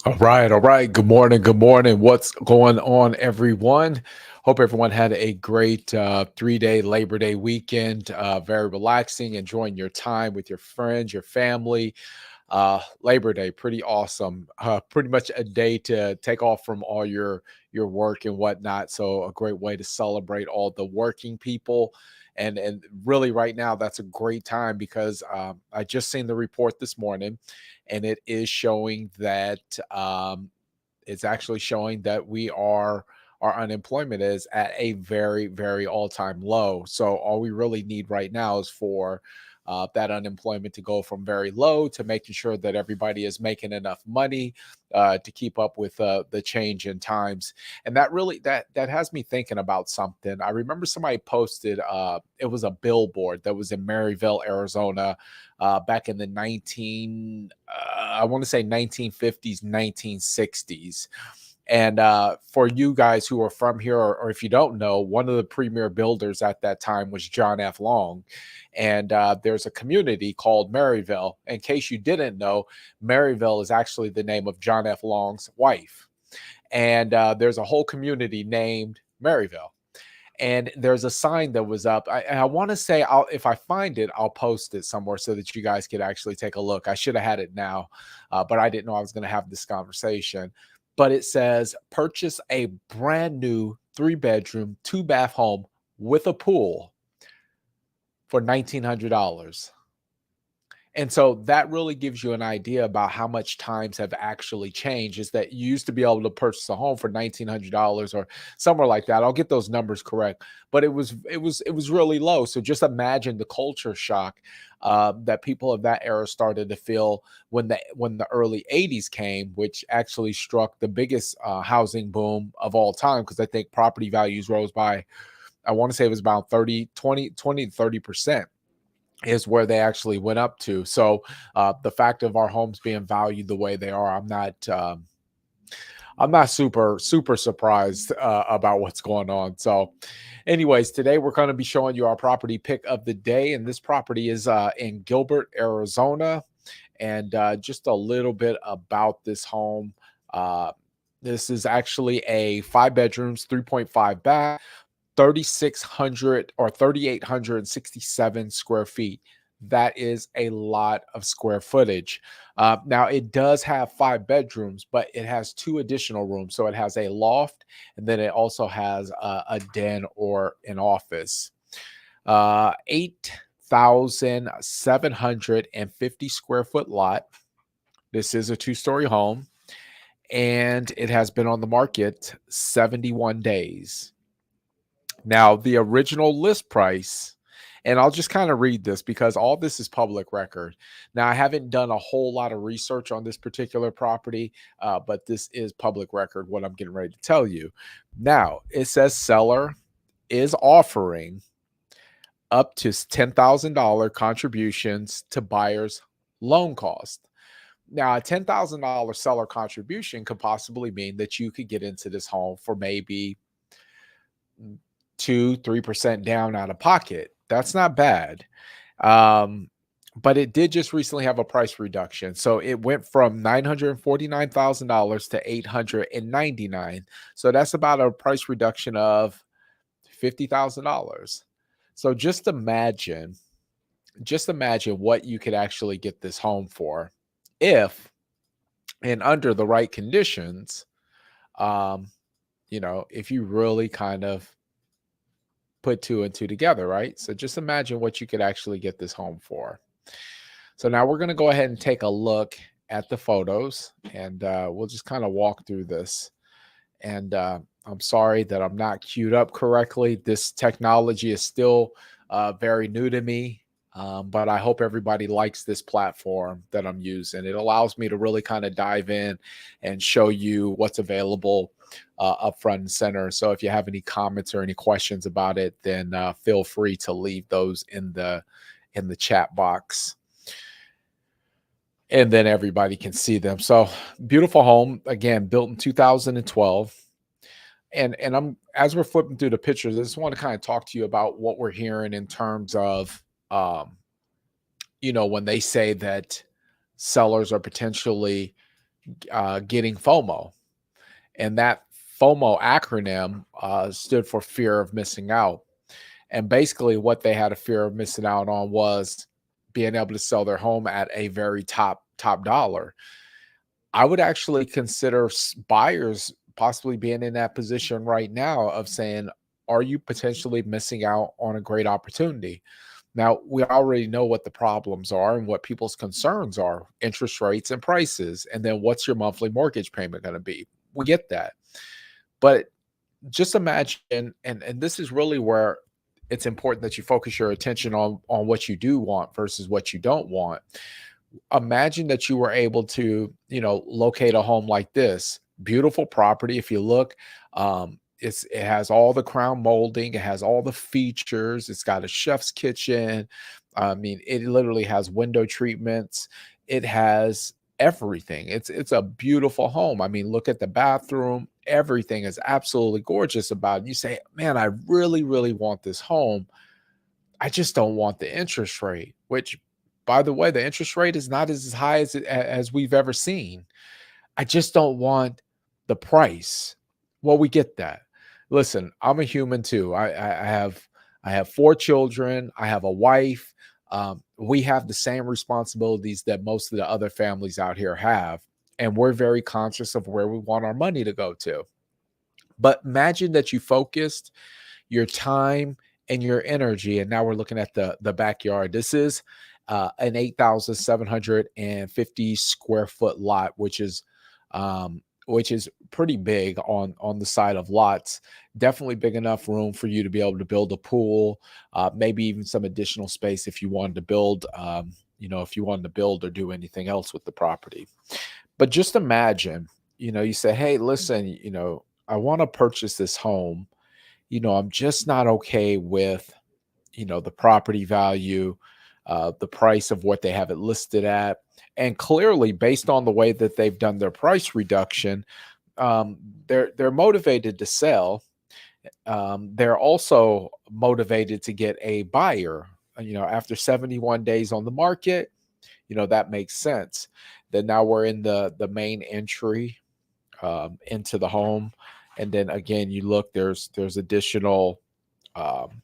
All right, all right. Good morning, good morning. What's going on, everyone? Hope everyone had a great 3 day Labor Day weekend. Very relaxing, enjoying your time with your friends, your family. Labor Day, pretty awesome. Pretty much a day to take off from all your work and whatnot. So a great way to celebrate all the working people. And really, right now, that's a great time because I just seen the report this morning, and it is showing that it's actually showing that our unemployment is at a very, very all-time low. So all we really need right now is for that unemployment to go from very low to making sure that everybody is making enough money to keep up with the change in times. And that really that has me thinking about something. I remember somebody posted it was a billboard that was in Maryville, Arizona, back in the 19 I want to say 1950s, 1960s. And for you guys who are from here, or if you don't know, one of the premier builders at that time was John F. Long. And there's a community called Maryville. In case you didn't know, Maryville is actually the name of John F. Long's wife. And there's a whole community named Maryville. And there's a sign that was up. I want to say, if I find it, I'll post it somewhere so that you guys could actually take a look. I should have had it now, but I didn't know I was going to have this conversation. But it says, purchase a brand new 3 bedroom, 2 bath home with a pool for $1,900. And so that really gives you an idea about how much times have actually changed. Is that you used to be able to purchase a home for $1,900 or somewhere like that. I'll get those numbers correct, but it was really low. So just imagine the culture shock that people of that era started to feel when the early '80s came, which actually struck the biggest housing boom of all time, because I think property values rose by, I want to say it was about 20 to 30% is where they actually went up to. So the fact of our homes being valued the way they are, I'm not super surprised about what's going on. So, anyways, today we're going to be showing you our property pick of the day, and this property is in Gilbert, Arizona. And just a little bit about this home. Uh, this is actually a 5 bedrooms, 3.5 bath. 3,600 or 3,867 square feet. That is a lot of square footage. Now, it does have 5 bedrooms, but it has two additional rooms. So it has a loft, and then it also has a den or an office. 8,750 square foot lot. This is a two-story home, and it has been on the market 71 days. Now, the original list price, and I'll just kind of read this because all this is public record. Now, I haven't done a whole lot of research on this particular property, but this is public record, what I'm getting ready to tell you. Now, it says seller is offering up to $10,000 contributions to buyer's loan cost. Now, a $10,000 seller contribution could possibly mean that you could get into this home for maybe 2-3% down out of pocket. That's not bad. Um, but it did just recently have a price reduction. So it went from $949,000 to 899. So that's about a price reduction of $50,000. So just imagine what you could actually get this home for if, and under the right conditions, um, if you really kind of put two and two together, right? So just imagine what you could actually get this home for. So now we're going to go ahead and take a look at the photos, and we'll just kind of walk through this. And I'm sorry that I'm not queued up correctly. This technology is still very new to me, but I hope everybody likes this platform that I'm using. It allows me to really kind of dive in and show you what's available up front and center. So if you have any comments or any questions about it, then feel free to leave those in the chat box, and then everybody can see them. So beautiful home, again, built in 2012. And I'm, as we're flipping through the pictures, I just want to kind of talk to you about what we're hearing in terms of when they say that sellers are potentially getting FOMO. And that FOMO acronym stood for fear of missing out. And basically, what they had a fear of missing out on was being able to sell their home at a very top dollar. I would actually consider buyers possibly being in that position right now of saying, are you potentially missing out on a great opportunity? Now, we already know what the problems are and what people's concerns are: interest rates and prices. And then what's your monthly mortgage payment going to be? We get that. But just imagine, and this is really where it's important that you focus your attention on what you do want versus what you don't want. Imagine that you were able to, locate a home like this. Beautiful property. If you look, it has all the crown molding, it has all the features, it's got a chef's kitchen. I mean, it literally has window treatments, it has everything. It's a beautiful home. I mean, look at the bathroom, everything is absolutely gorgeous about it. You say, man, I really, really want this home. I just don't want the interest rate, which, by the way, the interest rate is not as high as we've ever seen. I just don't want the price. Well, we get that. Listen, I'm a human too. I have 4 children. I have a wife. We have the same responsibilities that most of the other families out here have, and we're very conscious of where we want our money to go to. But imagine that you focused your time and your energy. And now we're looking at the backyard. This is an 8,750 square foot lot, which is pretty big on the side of lots. Definitely big enough room for you to be able to build a pool, maybe even some additional space if you wanted to build. If you wanted to build or do anything else with the property. But just imagine, you say, hey, listen, I want to purchase this home. I'm just not okay with, the property value, the price of what they have it listed at. And clearly, based on the way that they've done their price reduction, um, they're motivated to sell. They're also motivated to get a buyer. After 71 days on the market, that makes sense. Then now we're in the main entry into the home, and then again, you look. There's additional, um,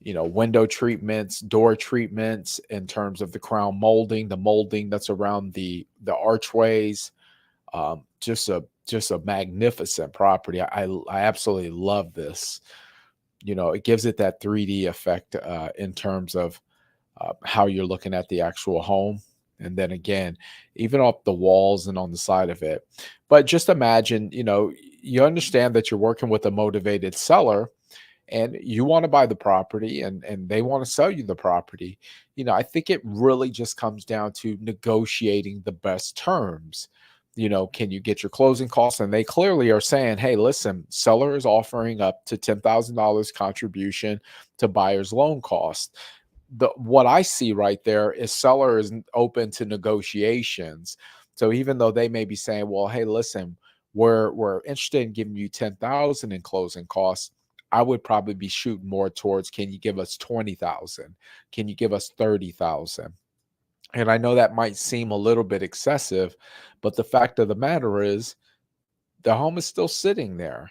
window treatments, door treatments in terms of the crown molding, the molding that's around the archways. Just a magnificent property. I absolutely love this. It gives it that 3D effect in terms of how you're looking at the actual home. And then again, even up the walls and on the side of it. But just imagine, you understand that you're working with a motivated seller and you want to buy the property and they want to sell you the property. I think it really just comes down to negotiating the best terms. Can you get your closing costs? And they clearly are saying, hey, listen, seller is offering up to $10,000 contribution to buyer's loan cost. What I see right there is seller is open to negotiations. So even though they may be saying, well, hey, listen, we're interested in giving you 10,000 in closing costs, I would probably be shooting more towards, can you give us 20,000? Can you give us 30,000? And I know that might seem a little bit excessive, but the fact of the matter is the home is still sitting there.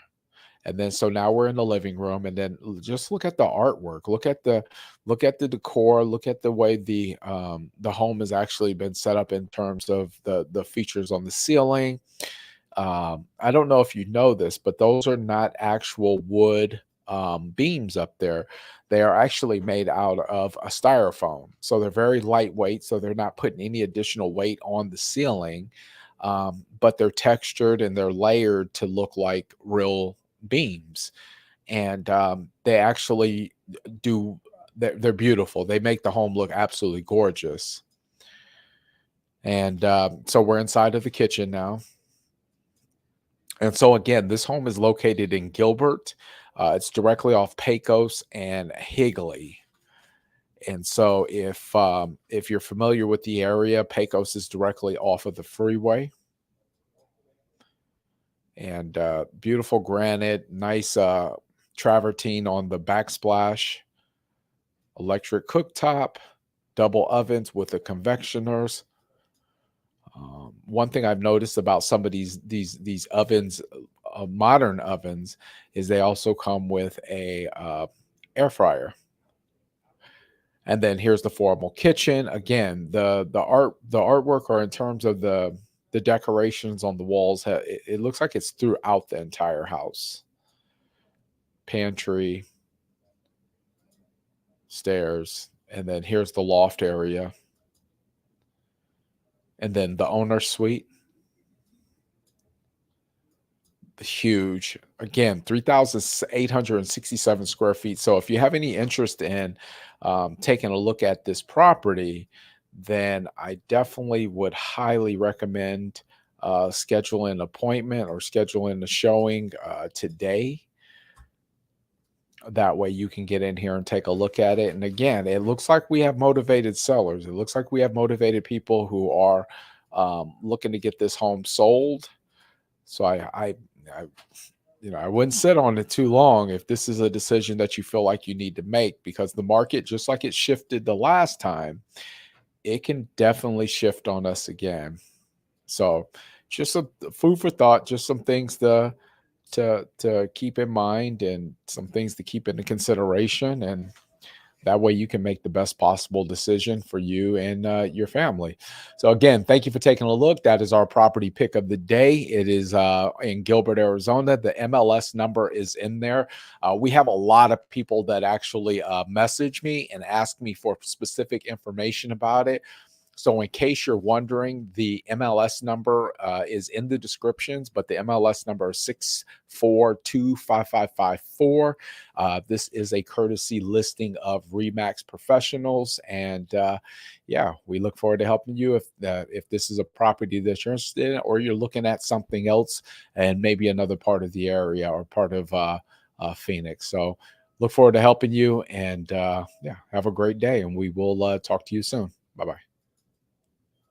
And then so now we're in the living room, and then just look at the artwork, look at the decor, look at the way the home has actually been set up in terms of the features on the ceiling. I don't know if you know this, but those are not actual wood beams up there. They are actually made out of a styrofoam. So they're very lightweight. So they're not putting any additional weight on the ceiling, but they're textured and they're layered to look like real beams. And they actually do, they're beautiful. They make the home look absolutely gorgeous. And so we're inside of the kitchen now. And so again, this home is located in Gilbert. It's directly off Pecos and Higley. And so if you're familiar with the area, Pecos is directly off of the freeway. And beautiful granite, nice travertine on the backsplash, electric cooktop, double ovens with the convectioners. One thing I've noticed about some of these ovens, modern ovens, is they also come with a air fryer. And then here's the formal kitchen. Again, the artwork, or in terms of the decorations on the walls, it looks like it's throughout the entire house. Pantry, stairs, and then here's the loft area, and then the owner suite. Huge. Again, 3,867 square feet. So if you have any interest in taking a look at this property, then I definitely would highly recommend scheduling an appointment or scheduling a showing today. That way you can get in here and take a look at it. And again, it looks like we have motivated sellers. It looks like we have motivated people who are looking to get this home sold. So I I wouldn't sit on it too long if this is a decision that you feel like you need to make, because the market, just like it shifted the last time, it can definitely shift on us again. So just some food for thought, just some things to keep in mind, and some things to keep into consideration, and that way you can make the best possible decision for you and your family. So again, thank you for taking a look. That is our property pick of the day. It is in Gilbert, Arizona. The MLS number is in there. We have a lot of people that actually message me and ask me for specific information about it. So in case you're wondering, the MLS number is in the descriptions, but the MLS number is 6425554. This is a courtesy listing of Remax Professionals. And yeah, we look forward to helping you if this is a property that you're interested in, or you're looking at something else and maybe another part of the area or part of Phoenix. So look forward to helping you, and yeah, have a great day, and we will talk to you soon. Bye-bye.